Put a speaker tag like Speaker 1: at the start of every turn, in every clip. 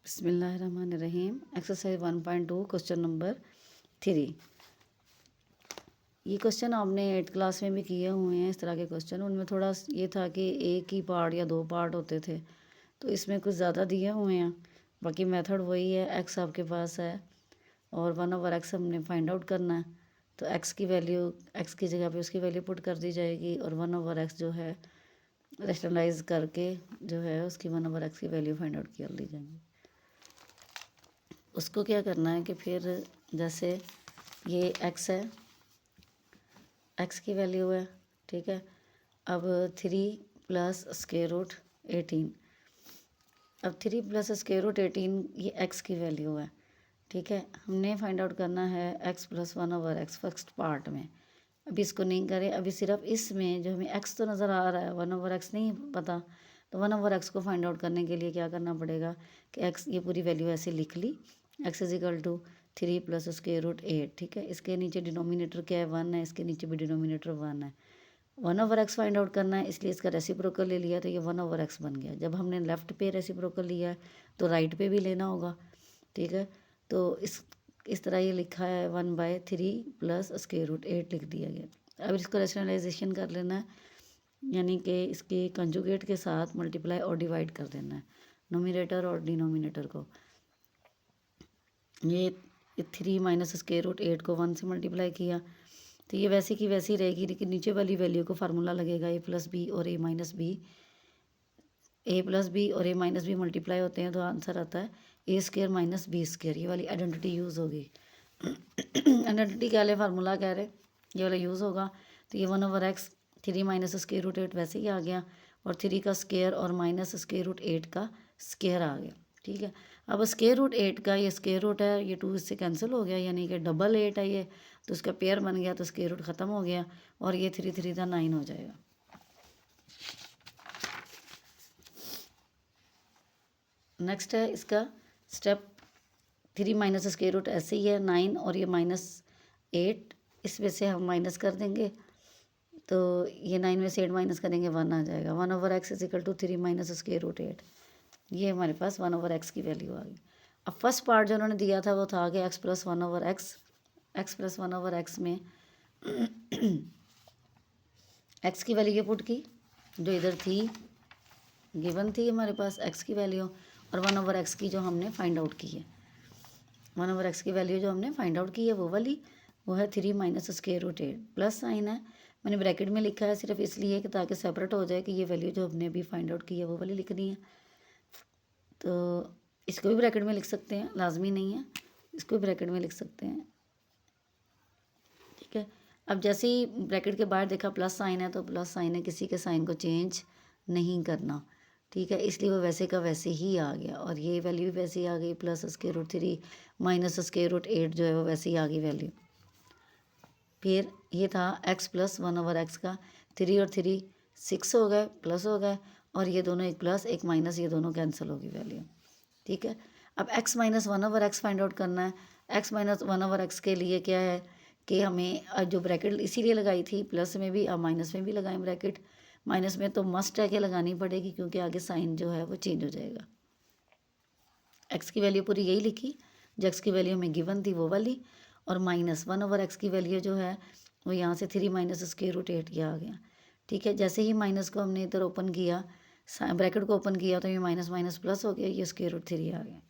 Speaker 1: बिस्मिल्लाहिर्रहमानिर्रहीम। Exercise 1.2 question number 3। ये question आपने 8th क्लास में भी किए हुए हैं। इस तरह के क्वेश्चन उनमें थोड़ा ये था कि एक ही पार्ट या दो पार्ट होते थे, तो इसमें कुछ ज़्यादा दिए हुए हैं। बाकी मेथड वही है, एक्स आपके पास है और 1/x हमने फाइंड आउट करना है। तो एक्स की वैल्यू, एक्स की जगह पे उसकी वैल्यू पुट कर दी जाएगी और 1/x जो है रैशनलाइज करके जो है उसकी 1/x की वैल्यू फाइंड आउट कर दी जाएगी। उसको क्या करना है कि फिर जैसे ये x है, x की वैल्यू है, ठीक है। अब 3 प्लस स्क्वायर रूट 18, अब 3 प्लस स्क्वायर रूट 18 ये x की वैल्यू है, ठीक है। हमने फाइंड आउट करना है x plus 1/x first part में। अभी इसको नहीं करें, अभी सिर्फ इसमें जो हमें x तो नज़र आ रहा है, 1/x नहीं पता, तो 1/x को फाइंड आउट करने के लिए क्या करना पड़ेगा कि x ये पूरी वैल्यू ऐसे लिख ली, x is equal to 3 plus square root 8, ठीक है। इसके नीचे डिनोमिनेटर क्या है, 1 है, इसके नीचे भी डिनोमिनेटर 1 है। 1/x फाइंड आउट करना है, इसलिए इसका रेसिप्रोकल ले लिया तो ये 1/x बन गया। जब हमने लेफ़्ट पे रेसिप्रोकल लिया है तो राइट पे भी लेना होगा, ठीक है। तो इस तरह ये लिखा है 1/3 प्लस स्क्वायर रूट 8 लिख दिया गया। अब इसको रैशनलाइजेशन कर लेना है, यानी कि इसके कंजुगेट के साथ मल्टीप्लाई और डिवाइड कर देना है नोमिनेटर और डिनोमिनेटर को। ये 3 माइनस स्क्वायर रूट 8 को 1 से मल्टीप्लाई किया तो ये वैसे की वैसी रहेगी, लेकिन नीचे वाली वैल्यू को फार्मूला लगेगा a प्लस बी और a minus B. a plus B और a माइनस बी मल्टीप्लाई होते हैं तो आंसर आता है a square minus B square. ये वाली आइडेंटिटी यूज़ होगी। आइडेंटिटी क्या है, फार्मूला कह रहे, ये वाला यूज़ होगा। तो ये 1/x 3 माइनस स्क्वायर रूट 8 वैसे ही आ गया और 3 का स्क्वायर और माइनस स्क्वायर रूट 8 का स्क्वायर आ गया, ठीक है। अब स्क्वायर रूट 8 का ये स्क्वायर रूट है, ये 2 इससे कैंसिल हो गया, यानी कि डबल 8 है ये, तो इसका पेयर बन गया, तो स्क्वायर रूट ख़त्म हो गया और ये 3 3 का 9 हो जाएगा। नेक्स्ट है इसका स्टेप 3 माइनस स्क्वायर रूट ऐसे ही है 9 और ये -8, इसमें से हम माइनस कर देंगे तो ये 9 में से 8 माइनस करेंगे 1 आ जाएगा। 1/x is equal to 3 minus square root 8, ये हमारे पास 1/x की वैल्यू आ गई। अब फर्स्ट पार्ट जो उन्होंने दिया था वो था कि x plus 1/x, x plus 1/x में x की वैल्यू पुट की जो इधर थी, गिवन थी हमारे पास x की वैल्यू, और 1/x की जो हमने फाइंड आउट की है, 1/x की वैल्यू जो हमने फाइंड आउट की है वो वाली, वो है 3 minus square root 8। Plus sign है, मैंने ब्रैकेट में लिखा है सिर्फ इसलिए कि ताकि सेपरेट हो जाए कि ये वैल्यू जो हमने अभी फाइंड आउट की है वो वाली लिखनी है। तो इसको भी ब्रैकेट में लिख सकते हैं, लाजमी नहीं है, इसको भी ब्रैकेट में लिख सकते हैं, ठीक है। अब जैसे ही ब्रैकेट के बाहर देखा प्लस साइन है तो प्लस साइन है, किसी के साइन को चेंज नहीं करना, ठीक है, इसलिए वो वैसे का वैसे ही आ गया और ये वैल्यू भी वैसे ही आ गई। Plus square root 3 minus square root 8 जो है वो वैसे ही आ गई वैल्यू। फिर ये था x प्लस 1/x का, 3 और 3 6 हो गए, प्लस हो गए, और ये दोनों एक प्लस एक माइनस ये दोनों कैंसिल होगी वैल्यू, ठीक है। अब x minus 1/x find out करना है। x माइनस 1/x के लिए क्या है कि हमें जो ब्रैकेट इसीलिए लगाई थी, प्लस में भी अब माइनस में भी लगाएं ब्रैकेट। माइनस में तो मस्ट है कि लगानी पड़ेगी क्योंकि आगे साइन जो है वो चेंज हो जाएगा। x की वैल्यू पूरी यही लिखी जो x की वैल्यू हमें गिवन थी वो वाली, और माइनस 1/x की वैल्यू जो है वो यहाँ से 3 माइनस स्क्वायर रूट 8 किया आ गया, ठीक है। जैसे ही माइनस को हमने इधर ओपन किया, ब्रैकेट को ओपन किया, तो ये माइनस माइनस प्लस हो गया, ये स्क्वायर रूट 3 आ गया,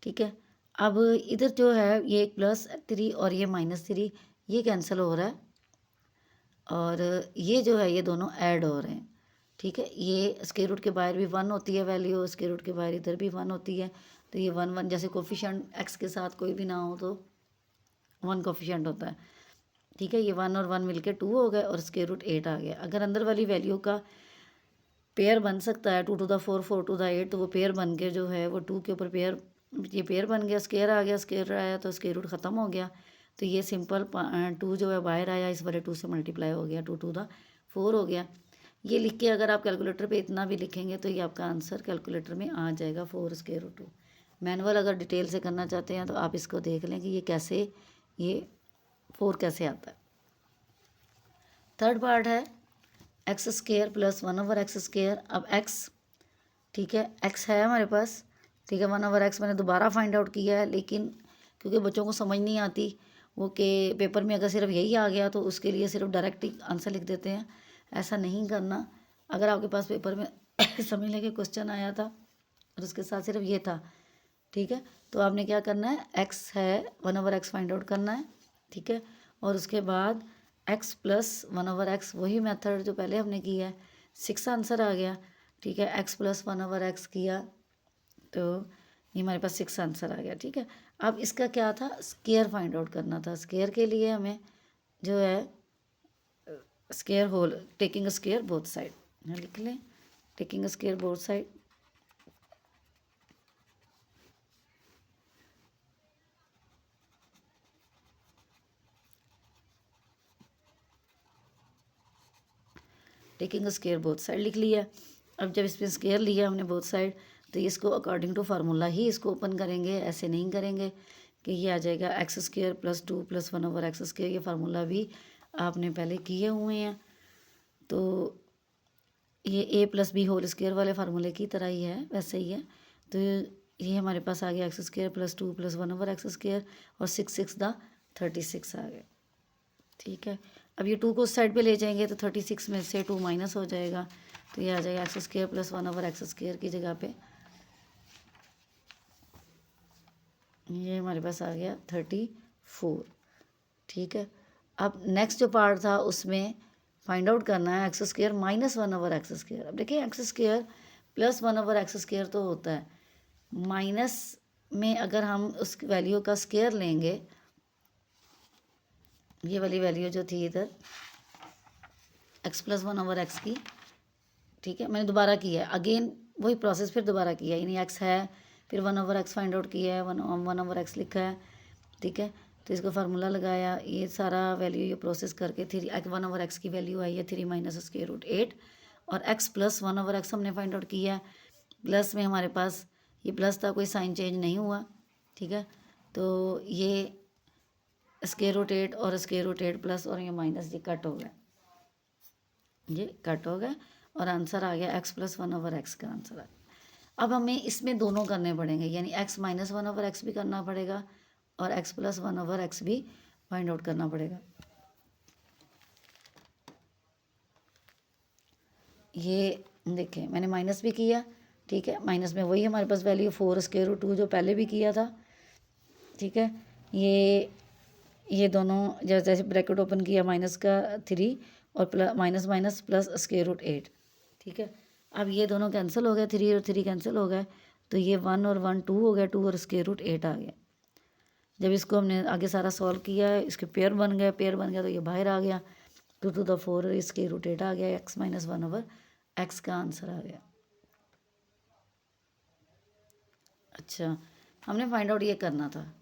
Speaker 1: ठीक है। अब इधर जो है ये +3 और ये -3 ये कैंसिल हो रहा है और ये जो है ये दोनों ऐड हो रहे हैं, ठीक है। ये स्क्वायर रूट के बाहर भी 1 होती है वैल्यू, स्क्वायर रूट के बाहर इधर भी 1 होती है, तो ये 1 1 जैसे कोफिशिएंट x के साथ कोई भी ना हो तो 1 कोफिशिएंट होता है, ठीक है। ये 1 और 1 मिलके 2 हो गए और स्क्वायर रूट 8 आ गया। अगर अंदर वाली वैल्यू का पेयर बन सकता है 2 टू द 4 4 टू द 8, तो वो पेयर बन के जो है वो 2 के ऊपर पेयर, ये पेयर बन गया, स्क्वायर आ गया, स्क्वायर आया तो स्क्वायर रूट ख़त्म हो गया, तो ये सिंपल 2 जो है बाहर आया, इस वाले 2 से मल्टीप्लाई हो गया, 2 टू द 4 हो गया। ये लिख के अगर आप कैलकुलेटर पे इतना भी लिखेंगे तो ये आपका आंसर कैलकुलेटर में आ जाएगा 4 स्क्वायर रूट 2। मैनुअल अगर डिटेल से करना चाहते हैं तो आप इसको देख लें कि ये कैसे, ये 4 कैसे आता है। थर्ड पार्ट है x² प्लस 1/x²। अब x, ठीक है, x है हमारे पास, ठीक है। 1/x मैंने दोबारा फाइंड आउट किया है, लेकिन क्योंकि बच्चों को समझ नहीं आती वो कि पेपर में अगर सिर्फ यही आ गया तो उसके लिए सिर्फ डायरेक्ट ही आंसर लिख देते हैं। ऐसा नहीं करना। अगर आपके पास पेपर में समझ लें कि क्वेश्चन आया था और उसके साथ सिर्फ ये था, ठीक है, तो आपने क्या करना है, x है 1/x फाइंड आउट करना है, ठीक है। और उसके बाद x प्लस 1/x, वही मेथड जो पहले हमने किया है, 6 आंसर आ गया, ठीक है। x प्लस 1/x किया तो ये हमारे पास 6 आंसर आ गया, ठीक है। अब इसका क्या था, स्केयर फाइंड आउट करना था। स्केयर के लिए हमें जो है square whole, taking a square both side, लिख लें, taking a square both side. Taking a square both side लिख लिया। अब जब इसमें स्केयर लिया हमने बोथ साइड, तो इसको अकॉर्डिंग टू फार्मूला ही इसको ओपन करेंगे, ऐसे नहीं करेंगे कि ये आ जाएगा x square plus 2 plus 1/x square. ये फार्मूला भी आपने पहले किए हुए हैं, तो ये a plus B whole square वाले फार्मूले की तरह ही है, वैसे ही है। तो ये हमारे पास आ गया x square plus 2 plus 1/x square, और 6 आ गया, ठीक है। अब ये 2 को उस साइड पे ले जाएंगे तो 36 में से 2 माइनस हो जाएगा, तो ये आ जाएगा x square plus 1/x square की जगह पे ये हमारे पास आ गया 34, ठीक है। अब नेक्स्ट जो पार्ट था उसमें फाइंड आउट करना है x square minus 1/x square. अब देखिए x square plus 1/x square तो होता है, माइनस में अगर हम उस वैल्यू का स्केयर लेंगे, ये वाली वैल्यू जो थी इधर x प्लस 1/x की, ठीक है, मैंने दोबारा किया है, अगेन वही प्रोसेस फिर दोबारा किया है, यानी x है, फिर 1/x फाइंड आउट किया है, 1/x लिखा है, ठीक है। तो इसका फार्मूला लगाया, ये सारा वैल्यू ये प्रोसेस करके 1/x की वैल्यू आई है 3 माइनस स्क्वायर रूट 8, और x प्लस 1/x हमने फाइंड आउट किया है। प्लस में हमारे पास ये प्लस था, कोई साइन चेंज नहीं हुआ, ठीक है। तो ये स्क्वायर रूट 8 और स्क्वायर रूट 8 प्लस और ये माइनस, ये कट हो गया, ये कट हो गया, और आंसर आ गया x प्लस 1/x का आंसर आ गया। अब हमें इसमें दोनों करने पड़ेंगे, यानी x माइनस 1/x भी करना पड़ेगा और x प्लस 1/x भी फाइंड आउट करना पड़ेगा। ये देखें मैंने माइनस भी किया, ठीक है, माइनस में वही हमारे पास वैल्यू 4 स्क्वायर रूट 2 जो पहले भी किया था, ठीक है। ये दोनों जैसे ब्रैकेट ओपन किया, माइनस का 3 और plus minus minus plus square root 8, ठीक है। अब ये दोनों कैंसिल हो गए, 3 और 3 कैंसिल हो गए, तो ये 1 और 1 2 हो गया, 2 और स्क्वायर रूट 8 आ गया। जब इसको हमने आगे सारा सॉल्व किया है, इसके पेयर बन गया तो ये बाहर आ गया, 2 to the 4 स्क्वायर रूट 8 आ गया, x माइनस 1/x का आंसर आ गया। अच्छा, हमने फाइंड आउट ये करना था।